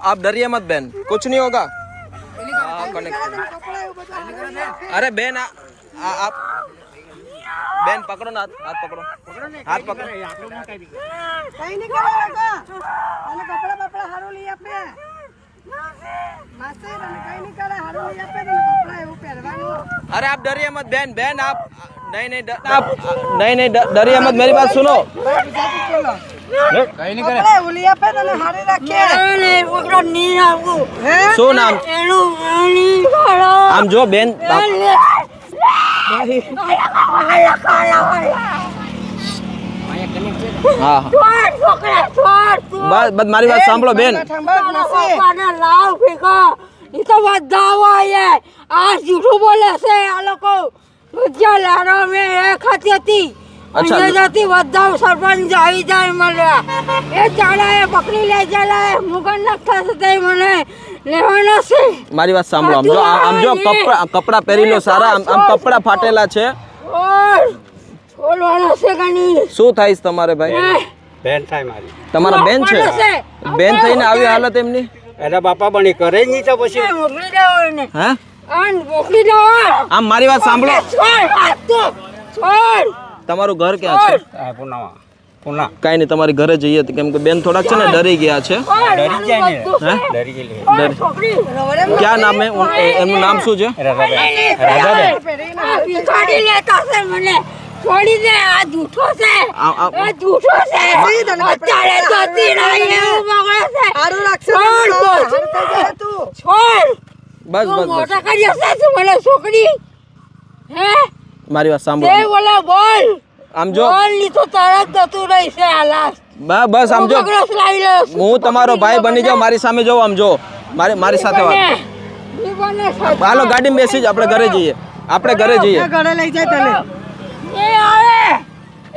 आप डरिए मत बहन, कुछ नहीं होगा। अरे बहन आप बहन पकड़ो ना, हाथ पकड़ो, हाथ पकड़ो। कहीं नहीं करेगा, अरे कपड़ा कपड़ा हारो लिया पे मासे कहीं नहीं करे, हारो लिया पे कपड़ा है वो पहलवान। अरे आप डरिए मत बहन, बहन आप आप नहीं डरिए मत, मेरी बात सुनो। कहीं नहीं करे वो लिया पे तो हारे रखे नहीं पकड़ो नहीं आपको सुन हम जो बहन हाँ बस मारी बात सांभळो बेन। आज झूठું બોલે છે આ લોકો ભજીયા લારો મે એ ખાતી હતી અહીંયા જતી બધા સરપંચ આવી જાય મળ્યા એ ચાલાએ પકડી લઈ જાય મુગન નખતા છે મને લેવાના છે। મારી વાત સાંભળો, આમ જો કપડા પહેરી લો સારા, આમ કપડા ફાટેલા છે છોડવાના છે કની। શું થાય છે તમારે ભાઈ? બેન થાય મારી, તમારા બેન છે? બેન થઈને આવી હાલત એમની? એના બાપા બની કરે જ નહીં તો પછી મોકલી દેવો એને। હે આન મોકલી દેવો। આમ મારી વાત સાંભળો, છોડ હાથ તો છોડ। તમારું ઘર ક્યાં છે? પૂનામાં પૂના કાઈ નહીં, તમારી ઘરે જઈએ કેમ કે બેન થોડાક છે ને ડરી ગયા છે। ડરી જાય ને, હે ડરી ગયેલી છોકરી ક્યાં નામ હે એમનું નામ શું છે? રાધાબેન કાઢી લેતા છે મને છોડી દે આ જૂઠો છે આ જૂઠો છે અત્યારે જતી રહી એવું બગડે છે હારું રાખશે તું છોડ બસ બસ મોટા કરી હશે તું મને છોકરી હે મારી વાત તે સાંભળો, બોલે બોલ આમ જો બોલ ની તો તરત જતું રહી છે આ લાશ બસ આમ જો બગડસ લાવી લે હું તમારો ભાઈ બની જાઉં, મારી સામે જોવો, આમ જો મારી સાથે વાત હાલો, ગાડીમાં બેસી જ આપણે ઘરે જઈએ, આપણે ઘરે જઈએ। ઘરે લઈ જાય તને નહીં આવે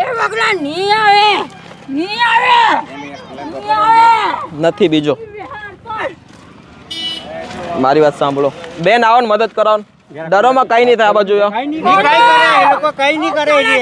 એ બગડા નહીં આવે નહીં આવે નહીં આવે નથી બીજો। મારી વાત સાંભળો બેન, આવો ને મદદ કરાવો ને, ડરોમાં કઈ નહીં થાય આ બાજુ। કઈ નહીં કરે એ લોકો, કઈ નહીં કરે છે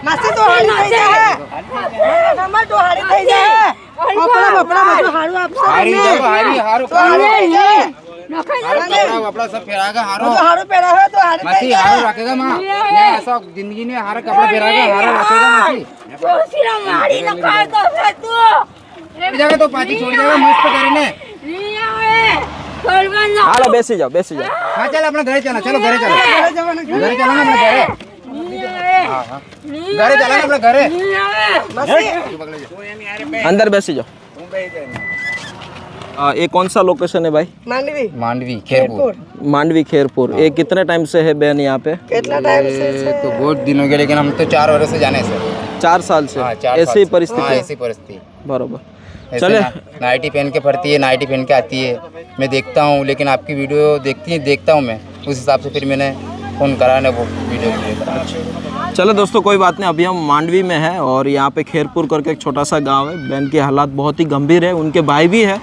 માસી તો હારી થઈ જાય અમાર તો હારી થઈ જાય કપડા બપડા બધું હારું આપશે હારી જાવ, હારી હારું कपड़ा सब फेरागा हारो हारू પહેરાવે તો હારી मसी हारो रखेगा मां ये ऐसा जिंदगी में हारा कपड़ा फेरागा हारो रखेगा मसी જોશીરા મારી ન કાય તો છે તું ये जगह तो पार्टी छोड़ जाएगा मस्त કરીને નહીં આવે કરવાન ના હાલો બેસી જાઓ બેસી જાઓ। हां चल अपना घरे चला, चलो घरे चलो, ઘરે જવાનું घरे चला ना अपना घरे, हां हां घरे चला ना अपना घरे નહીં આવે अंदर बैसी जाओ। ये कौन सा लोकेशन है भाई? માંડવી मांडवी खेरपुर मांडवी खेरपुर। ये कितने टाइम से है बहन यहाँ पे? કેટલા ટાઈમ છે तो बहुत दिन हो गए, लेकिन हम तो 4 वर्ष से जाने से 4 साल से हाँ, 4 ऐसी साल से। परिस्थिति? हाँ, ऐसी परिस्थिति बरोबर। ऐसे चले नाइटी पहन के पड़ती है, नाइटी पहन के आती है, मैं देखता हूँ, लेकिन आपकी वीडियो देखता हूँ मैं, उस हिसाब से फिर मैंने फ़ोन करा ना वो वीडियो करा। चलो दोस्तों कोई बात नहीं, अभी हम मांडवी में हैं और यहाँ पे खेरपुर करके एक छोटा सा गांव है। बहन के हालात बहुत ही गंभीर है, उनके भाई भी है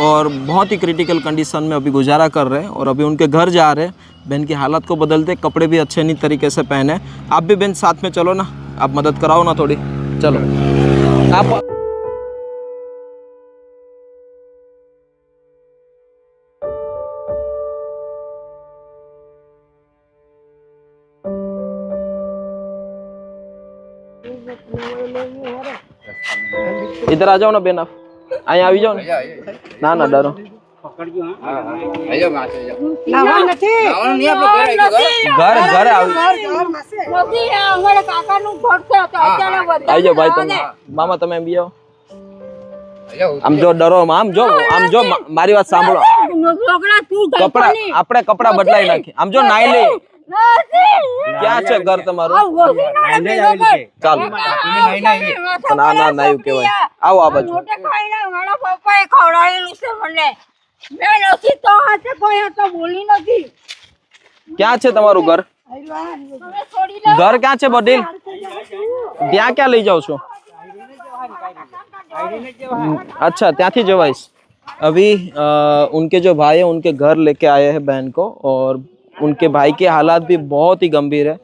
और बहुत ही क्रिटिकल कंडीशन में अभी गुजारा कर रहे हैं और अभी उनके घर जा रहे हैं। बहन की हालत को बदलते, कपड़े भी अच्छे नहीं तरीके से पहने। आप भी बहन साथ में चलो ना, आप मदद कराओ ना थोड़ी, चलो आप। इधर आ जाओ ना बेन, आप અહીંયા આવી જાઓ ને, ના ના ડરો पकड़ियो हां आइयो मां से जाओ નાવા નથી આવવાનું નહીં આપણો ઘરે ઘરે આવી નથી અમારા કાકાનું ઘર છે તો અત્યારે બધા આવી જાઓ ભાઈ તમે, મામા તમે એમ બી આવો। आइयो આમ જો ડરો, આમ જો મારી વાત સાંભળો, છોકરા તું કપડા આપણે કપડા બદલાઈ નાખી, આમ જો નાઈ લે। ક્યાં છે ઘર તમારું? ચાલો ના ના નાયું કહેવાય, આવો આ બાજુ। મોટે ખાઈને મારા પપ્પાએ ખવડાવેલું છે મને, મેં નથી તો હાથે કોઈ તો બોલી નથી। ક્યાં છે તમારું ઘર? તમે છોડી દો घर क्या है बडील? ત્યાં क्या લઈ जाओ છો? अच्छा ત્યાંથી જવાઈશ। अभी उनके जो भाई है उनके घर लेके आए हैं बहन को और उनके भाई के हालात भी बहुत ही गंभीर है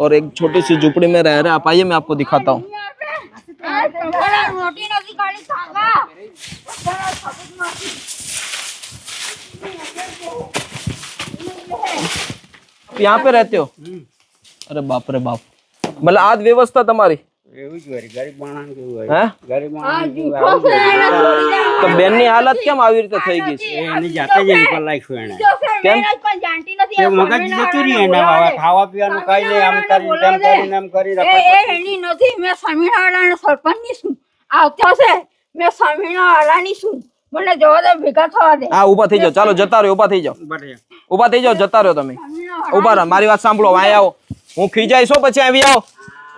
और एक छोटी सी झुपड़ी में रह रहे हैं। आप आइए मैं आपको दिखाता हूँ। રોટી નથી ખાલી ખાવા यहाँ पे रहते हो? अरे बाप रे बाप, मतलब आज व्यवस्था तुम्हारी हैं? તો બેનની હાલત કેમ આવી રીતે થઈ ગઈ છે? એની જાતે જ ઉપર લાખ્યું એને કેમ? પણ જાણતી નથી એ મગજ જતું રહ્યું એને હવે ખાવા પીવાનું કઈ નહીં આમ કરી તેમ કરીને એમ કરી એ એની નથી મેં સ્વામિનારાયણ સરપંચની છું આવતો છે મેં સ્વામિનારાયણની છું મને જવા દે ભેગા થવા દે હા ઊભા થઈ જાઓ, ચાલો જતા રહ્યો, ઊભા થઈ જાઓ, ઊભા થઈ જાઓ, જતા રહ્યો તમે, ઊભા રહો, મારી વાત સાંભળો, અહીં આવો, હું ખીજાઈશ હો, પછી આવી આવો,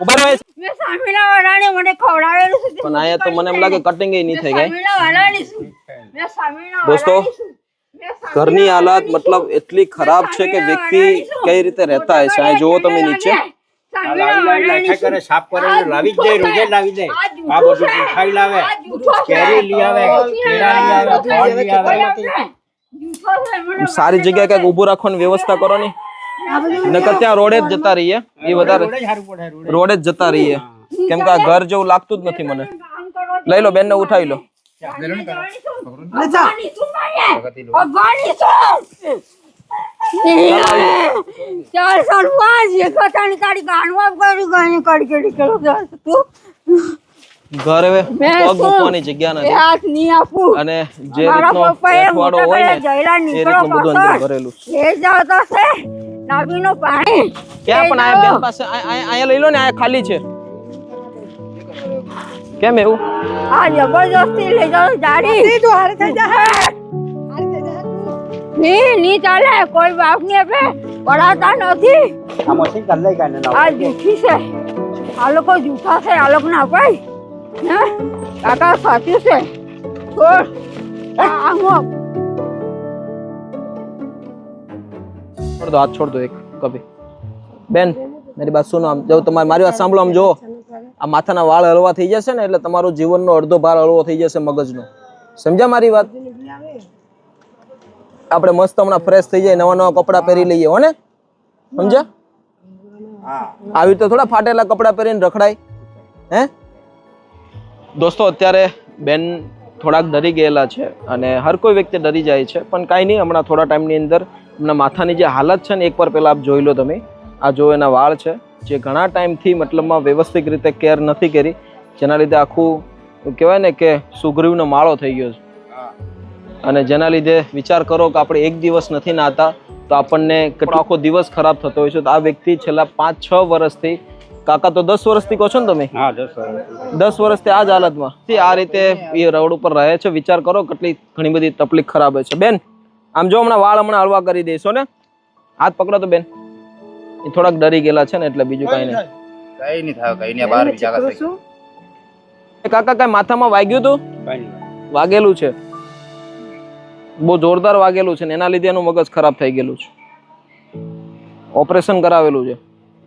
ઊભા રહો. મેં સ્વામિનારાયણે મને ખવડાવેલું છે પણ અહીંયા તો મને એમ લાગે કટિંગ નહીં થઈ ગઈ. સ્વામિનારાયણની છું મેં સ્વામિનારાયણની દોસ્તો છું. મેં ઘરની હાલત મતલબ એટલી ખરાબ છે કે વ્યક્તિ કઈ રીતે રહેતા હશે. અહીં જોવો તમે નીચે કરે સાફ કરે લાવી જ જાય રોજે લાવી દે આ બધું ખાઈ લાવે કેરી લઈ આવે કેળા લઈ આવે ફળ લઈ આવે સારી જગ્યાએ કઈક ઊભું રાખવાની વ્યવસ્થા કરો ને, નકર ત્યાં રોડે જ જતા રહીએ, એ વધારે રોડે જ જતા રહીએ, કેમ કે આ ઘર જેવું લાગતું જ નથી મને. લઈ લો, બેન ને ઉઠાવી લો. ચાર સાલ પાંચ એક તારી તારી ગાણવા કરી ગાણી કરી કરી કરો તું ઘરે મેં પગ મૂકવાની જગ્યા એ નથી, હાથ નહીં આપું અને જે મારા રીતનો પપ્પાએ એઠવાડો હોય ને જયલા એ નીકળો રીતનું બધું અંદર પાછળ. ભરેલું છે. એ જાતો છે નાભીનું પાણી ક્યાં પણ આયા બેન પાસે અહીંયા લઈ લો ને, આયા ખાલી છે. કેમ એવું? આ જબરજસ્તી લઈ જાઓ જાડી તું હારે થઈ જા ની ચાલે કોઈ બાપ ને આપે પડાતા નથી આ મશીન કર લઈ કાને આ જૂઠી છે આ લોકો જૂઠા છે આ લોકો ના અપાય હે કાકા સાચું છે છોડ આ હું छोड़ दो, हाथ छोड़ दो एक कभी. બેન મારી વાત સુનો, આમ જો તમારી મારી વાત સાંભળો, આમ જો આ માથાના વાળ હળવા થઈ જશે ને એટલે તમારો જીવનનો અડધો ભાર હળવો થઈ જશે મગજનો. સમજ્યા મારી વાત? આપણે મસ્ત હમણાં ફ્રેશ થઈ જાય, નવા નવા કપડાં પહેરી લઈએ હો ને, સમજ્યા? આવી રીતે થોડા ફાટેલા કપડાં પહેરીને રખડાય હે? દોસ્તો અત્યારે બેન થોડાક ડરી ગયેલા છે અને હર કોઈ વ્યક્તિ ડરી જાય છે, પણ કાંઈ નહીં, હમણાં થોડા ટાઈમની અંદર એમના માથાની જે હાલત છે ને એકવાર પહેલાં આપ જોઈ લો તમે. આ જો એના વાળ છે જે ઘણા ટાઈમથી મતલબમાં વ્યવસ્થિત રીતે કેર નથી કરી, જેના લીધે આખું કહેવાય ને કે સુગ્રીવનો માળો થઈ ગયો છે. અને જેના લીધે વિચાર કરો કે આપણે એક દિવસ નથી નાતા તો આપણને કેટલો આખો દિવસ ખરાબ થતો હોય છે. તો આ વ્યક્તિ છેલ્લા 5-6 વર્ષથી, કાકા તો 10 વર્ષથી કહો છો ને તમે? હા 10 વર્ષથી આ જ હાલતમાં આ રીતે એ રોડ ઉપર રહે છે. વિચાર કરો કેટલી ઘણી બધી તકલીફ ખરાબ છે. બેન આમ જો હમણાં વાળ હમણાં હળવા કરી દઈશો ને, હાથ પકડો તો બેન. એ થોડાક ડરી ગયેલા છે ને એટલે બીજું કઈ નહીં. કઈ નહીં થાય, કઈ નહીં, બહાર બીજા કાકા કઈ માથામાં વાગ્યું હતું? વાગેલું છે, બહુ જોરદાર વાગેલું છે ને એના લીધે એનું મગજ ખરાબ થઈ ગયેલું છે. ઓપરેશન કરાવેલું છે.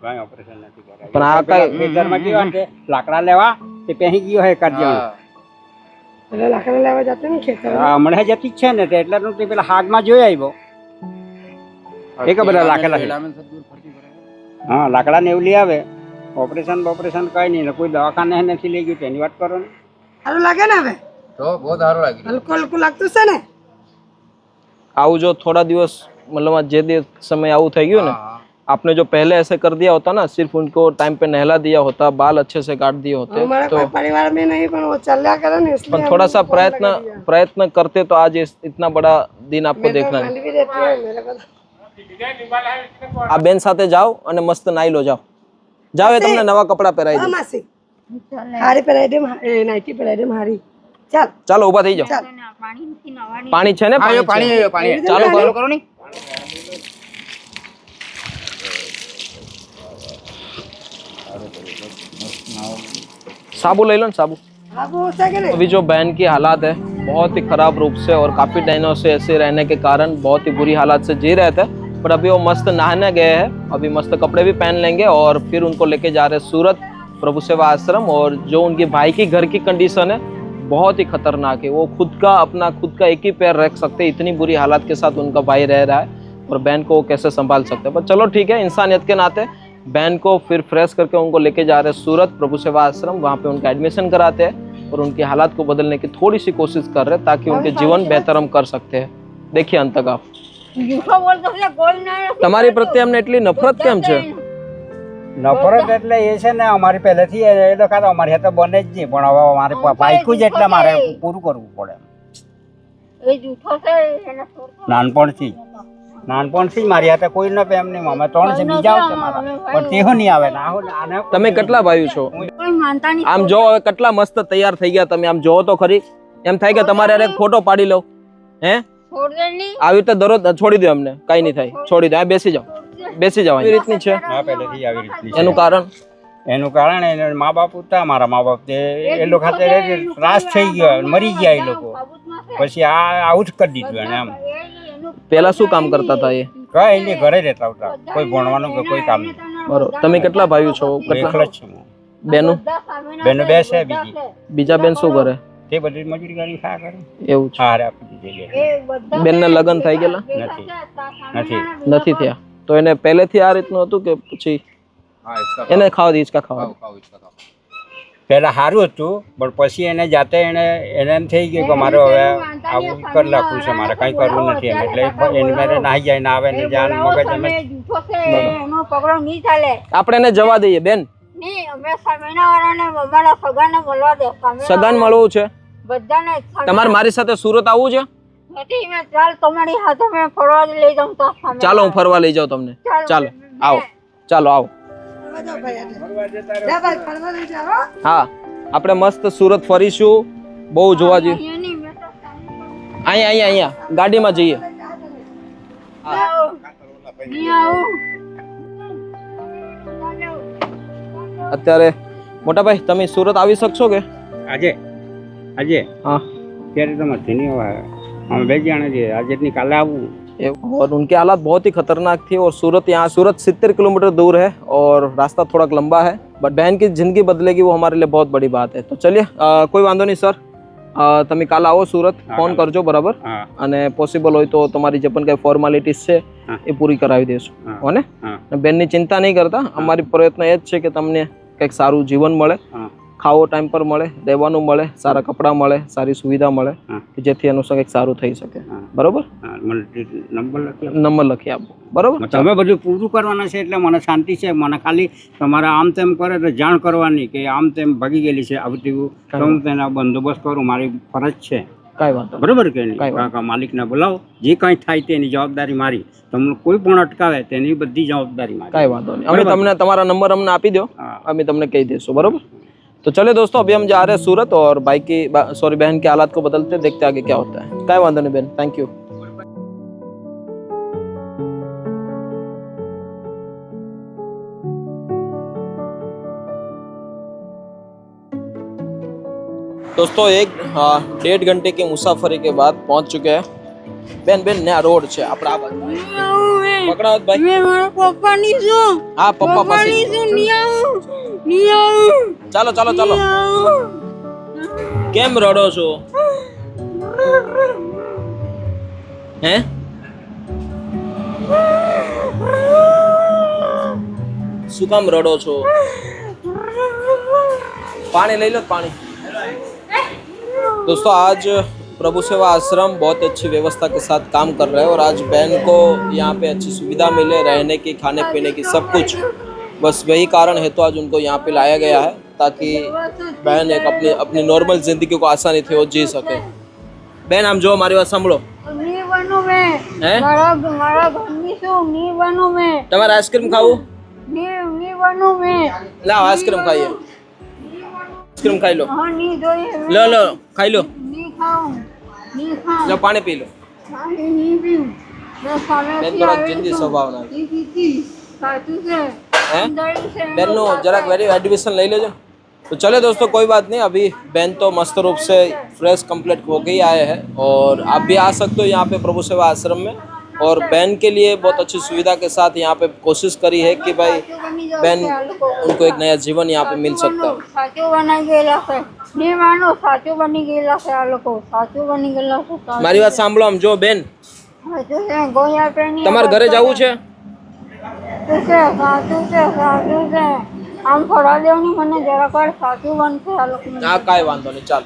કઈ ઓપરેશન નથી કરાયું, પણ આ કઈ ખેતરમાં કેવા છે લાકડા લેવા તે પહેરી ગયો હે કાઢ્યો એટલે લાકડા લેવા જતો ને ખેતર હમણાં જતી જ છે ને તે એટલે નું તે પેલા હાથમાં જોઈ આવ્યો એ કે બધા લાકડા છે. હા લાકડા ને એવું લઈ આવે. ઓપરેશન કઈ નહીં ને કોઈ દવાખાને નથી લઈ ગયું તેની વાત કરો ને. સારું લાગે ને હવે? તો બહુ સારું લાગ્યું. હલકું હલકું લાગતું છે ને? આવું જો થોડા દિવસ मतलब जे समय आऊ થઈ ગયું ને, आपने जो पहले ऐसे कर दिया होता ना, सिर्फ उनको टाइम पे नहला दिया होता, बाल अच्छे से काट दिए होते, हमारा तो कोई परिवार में नहीं, पर वो चला करे ना इसलिए पर थोड़ा सा प्रयत्न करते तो आज इतना बड़ा दिन आपको देखना नहीं. भी देती है मेरे को. આ બેન સાથે જાઓ અને મસ્ત નાઈ લો, જાઓ એ તમને નવા કપડા પહેરાવી દે. मासी हारी पहराई दे, नाइटी पहराई दे हारी. चल ચાલો ઊભા થઈ જાઓ. પાણી છે ને? પાણી ચાલો કરો ને. साबु ले लो ना, साबु. अब हो सके नहीं. अभी जो बहन की हालात है बहुत ही खराब रूप से और काफी दिनों से ऐसे रहने के कारण बहुत ही बुरी हालात से जी रहे थे, पर अभी वो मस्त नहाने गए हैं, अभी मस्त कपड़े भी पहन लेंगे और फिर उनको लेके जा रहे सूरत प्रभु सेवा आश्रम. और जो उनके भाई की घर की कंडीशन है बहुत ही खतरनाक है. वो खुद का एक ही पैर रख सकते, इतनी बुरी हालात के साथ उनका भाई रह रहा है और बहन को वो कैसे संभाल सकते हैं. पर चलो ठीक है, इंसानियत के नाते बहन को फिर फ्रेश करके उनको लेके जा रहे हैं सूरत प्रभु सेवा आश्रम। वहाँ पे उनका एडमिशन कराते हैं और उनकी हालात को बदलने की थोड़ी सी कोशिश कर रहे हैं ताकि उनके जीवन बेहतर हम कर सकते हैं। देखिए अंत तक आप। તમારી પ્રત્યે અમને એટલી નફરત કેમ છે? નફરત એટલે એ છે ને અમારી પહેલેથી એ લોકો તો અમારી હાથે બને જ નહીં, પણ હવે અમારે પાઈકું જ એટલે મારે પૂરું કરવું પડે નાનપણથી જ મારી હાથે કોઈ ન એમ નહીં, અમે 3 છે, બીજા આવશે મારા પણ તેહો નહીં આવે ને। તમે કેટલા ભાઈઓ છો? આમ જો હવે કેટલા મસ્ત તૈયાર થઈ ગયા તમે, આમ જોવો તો ખરી, એમ થાય કે તમારે એક ફોટો પાડી લઉં હે? આવી રીતે દરરોજ છોડી દો અમને, કઈ નહીં થાય, છોડી દો, બેસી જાઓ બેસી જાઓ। આવી રીતની છે પહેલેથી આવી રીતની। એનું કારણ એના મા બાપ હતા, મારા મા બાપ એ લોકો હાથે ત્રાસ થઈ ગયો, મરી ગયા એ લોકો, પછી આ આવું જ કરી દીધું એને। આમ પેલા શું કામ કરતા હતા એ? કઈ નહીં, ઘરે રહેતા હતા, કોઈ ભણવાનું કે કોઈ કામ નહીં। બરોબર। તમે કેટલા ભાઈઓ છો? એકલા જ છું। બેનો? બેનો 2 છે, બીજા બેન શું કરે? તે બધી મજૂરી કરી ખા કરે। એવું છે? હારે આપી દીધી। બેન ને લગ્ન થઈ ગયેલા? નથી થયા? તો એને પહેલેથી આ રીતનું હતું કે પછી એને ખાવા દી હિંચકા ખાવા? પહેલા સારું હતું, પણ પછી એને જાતે એને એમ થઈ ગયું કે મારે હવે આવું કરી નાખવું છે, મારે કંઈ કરવું નથી એમ, એટલે એની મારે નાહી જાય ને આવે ને જાન મગજ એમ આપણે એને જવા દઈએ બેન? સગાન મળવું છે તમારે? મારી સાથે સુરત આવવું છે? ચાલો હું ફરવા લઈ જાઉં તમને, ચાલો આવો, ચાલો આવો। હા આપણે મસ્ત સુરત ફરીશું, બહુ જોવા જઈએ। અહીંયા અહીંયા અહીંયા ગાડીમાં જઈએ। અત્યારે મોટા ભાઈ તમે સુરત આવી શકશો કે? આજે हाँ ત્યારે તો મત नहीं हुआ है, हम 2 जाने जे आज इतनी काले आऊँ। और उनके हालात बहुत ही खतरनाक थी और सूरत 70 किलोमीटर दूर है और रास्ता थोड़ा लंबा है, बट बहन की जिंदगी बदलेगी वो हमारे लिए बहुत बड़ी बात है। तो चलिए कोई वांधो नहीं सर, તમે કાલે આવો સુરત, ફોન કરજો બરાબર, અને પોસિબલ હોય તો તમારી જે પણ કઈ ફોર્માલિટીઝ છે એ પૂરી કરાવી દેશું હો ને? બેનની ચિંતા નહીં કરતા, અમારી પ્રયત્ન એ જ છે કે તમને કંઈક સારું જીવન મળે, ખાવો ટાઈમ પર મળે, રહેવાનું મળે, સારા કપડાં મળે, સારી સુવિધા મળે કે જેથી એનું કંઈક સારું થઈ શકે બરોબર? નંબર લખી આપો બરોબર? તમે બધું પૂરું કરવાના છે એટલે મને શાંતિ છે, મને ખાલી તમારે આમ તેમ કરે તો જાણ કરવાની કે આમ તેમ ભાગી ગયેલી છે, આવું તેવું હું તેના બંદોબસ્ત કરું, મારી ફરજ છે। કાંઈ વાંધો બરોબર કે નહીં? માલિકને બોલાવો, જે કંઈ થાય તેની જવાબદારી મારી, તમને કોઈ પણ અટકાવે તેની બધી જવાબદારી મારી। કાંઈ વાંધો નહીં, અમે તમને તમારા નંબર અમને આપી દો, અમે તમને કહી દઈશું બરોબર? तो चले दोस्तों अभी हम जा रहे हैं सूरत और बहन के हालात को बदलते देखते आगे क्या होता है। काय वांधो नहीं बहन, थैंक यू। दोस्तों 1.5 घंटे की मुसाफरी के बाद पहुंच चुके हैं। बेन नया रोड છે આપડા આ બાજુ પકડાવ ભાઈ, મે મારા પપ્પા ની છું। હા પપ્પા પાસે ચાલો ચાલો ચાલો। કેમ રડો છો હે? શું કામ રડો છો? પાણી લઈ લો, પાણી। दोस्तों आज प्रभु सेवा आश्रम बहुत अच्छी व्यवस्था के साथ काम कर रहे हैं और आज बहन को यहाँ पे अच्छी सुविधा मिले, रहने की, खाने पीने की, सब कुछ। बस वही कारण है तो आज उनको यहाँ पे लाया गया है ताकि बहन एक अपनी नॉर्मल जिंदगी को आसानी से वो जी सके। बहन हम जो हमारी बात सांभळो, તમારે આઈસ્ક્રીમ ખાવું? લાવ આઈસ્ક્રીમ ખાઈએ, आइसक्रीम खाई लो, लो लो खाई लो, लो पानी पी लो। बेन थोड़ा जल्दी स्वभाव ना है बेन नो जरा वेरी एडमिशन ले लेजो। तो चले दोस्तों कोई बात नहीं, अभी बहन तो मस्त रूप से फ्रेश कंप्लीट होके ही आए हैं और आप भी आ सकते हो यहाँ पे प्रभु सेवा आश्रम में। और बहन के लिए बहुत अच्छी सुविधा के साथ यहाँ पे कोशिश करी है कि भाई बहन उनको एक नया जीवन यहाँ पे मिल सकता है। मारी बात सांभळो, आम जो बेन તમારે ઘરે જવું છે? સાચું છે આમ ફરવા દેવાની મને જરાક વાર સાચું બનશે આ લોકો હા કાંઈ વાંધો નહીં ચાલો